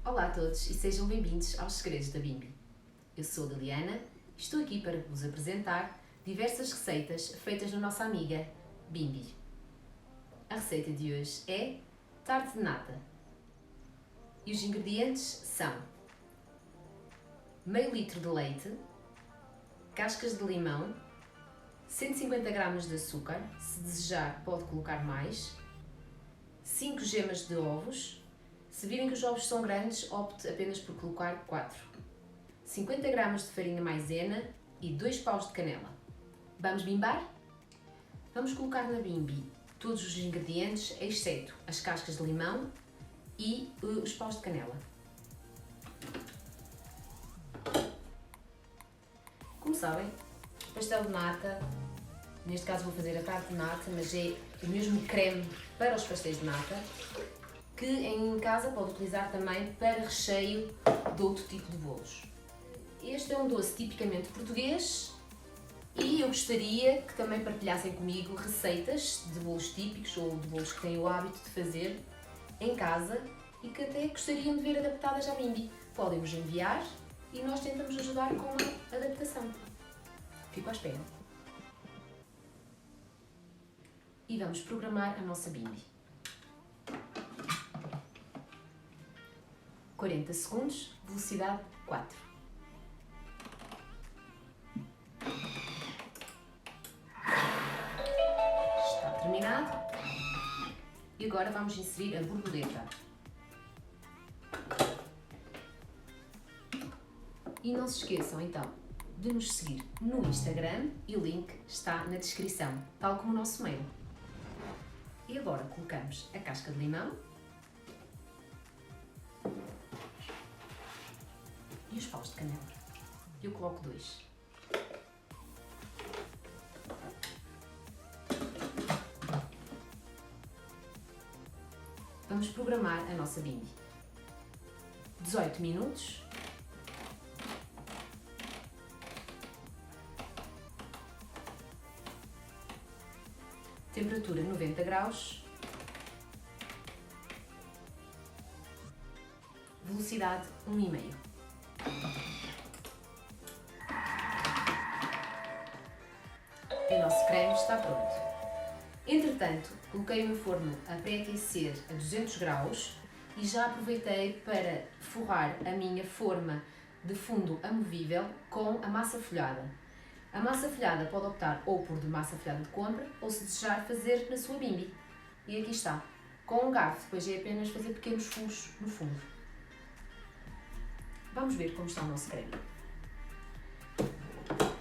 Olá a todos e sejam bem-vindos aos Segredos da Bimbi. Eu sou a Liliana e estou aqui para vos apresentar diversas receitas feitas na nossa amiga Bimbi. A receita de hoje é tarte de nata e os ingredientes são meio litro de leite, cascas de limão, 150 gramas de açúcar, se desejar pode colocar mais, 5 gemas de ovos. Se virem que os ovos são grandes, opte apenas por colocar 4. 50 gramas de farinha maisena e 2 paus de canela. Vamos bimbar? Vamos colocar na bimbi todos os ingredientes, exceto as cascas de limão e os paus de canela. Como sabem, pastel de nata, neste caso vou fazer a tarte de nata, mas é o mesmo creme para os pastéis de nata, que em casa pode utilizar também para recheio de outro tipo de bolos. Este é um doce tipicamente português e eu gostaria que também partilhassem comigo receitas de bolos típicos ou de bolos que têm o hábito de fazer em casa e que até gostariam de ver adaptadas à Bimbi. Podem-nos enviar e nós tentamos ajudar com a adaptação. Fico à espera. E vamos programar a nossa Bimbi. 40 segundos, velocidade 4. Está terminado. E agora vamos inserir a borboleta. E não se esqueçam então de nos seguir no Instagram e o link está na descrição, tal como o nosso mail. E agora colocamos a casca de limão e os paus de canela. Eu coloco 2. Vamos programar a nossa bimbi. 18 minutos. Temperatura 90 graus. Velocidade 1,5. O nosso creme está pronto. Entretanto, coloquei no forno a pré-aquecer a 200 graus e já aproveitei para forrar a minha forma de fundo amovível com a massa folhada. A massa folhada pode optar ou por de massa folhada de compra ou, se desejar, fazer na sua bimbi. E aqui está. Com um garfo, depois é apenas fazer pequenos furos no fundo. Vamos ver como está o nosso creme.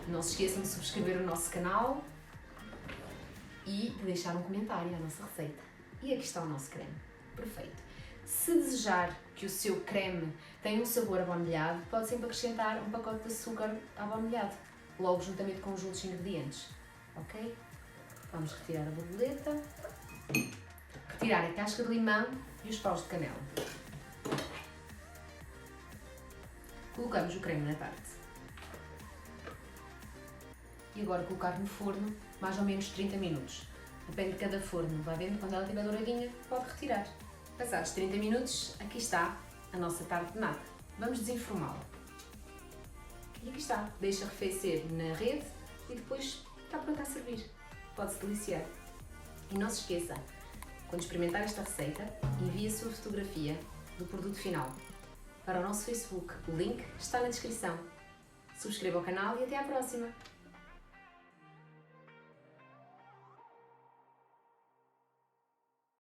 Não se esqueçam de subscrever o nosso canal e de deixar um comentário à nossa receita. E aqui está o nosso creme. Perfeito. Se desejar que o seu creme tenha um sabor abaunilhado, pode sempre acrescentar um pacote de açúcar abaunilhado, logo juntamente com os outros ingredientes. Ok? Vamos retirar a borboleta, retirar a casca de limão e os paus de canela. Colocamos o creme na tarte. E agora colocar no forno mais ou menos 30 minutos. Depende de cada forno. Vai vendo, quando ela estiver douradinha, pode retirar. Passados 30 minutos, aqui está a nossa tarte de nata. Vamos desenformá-la. E aqui está. Deixa arrefecer na rede e depois está pronta a servir. Pode-se deliciar. E não se esqueça, quando experimentar esta receita, envie a sua fotografia do produto final para o nosso Facebook. O link está na descrição. Subscreva o canal e até à próxima!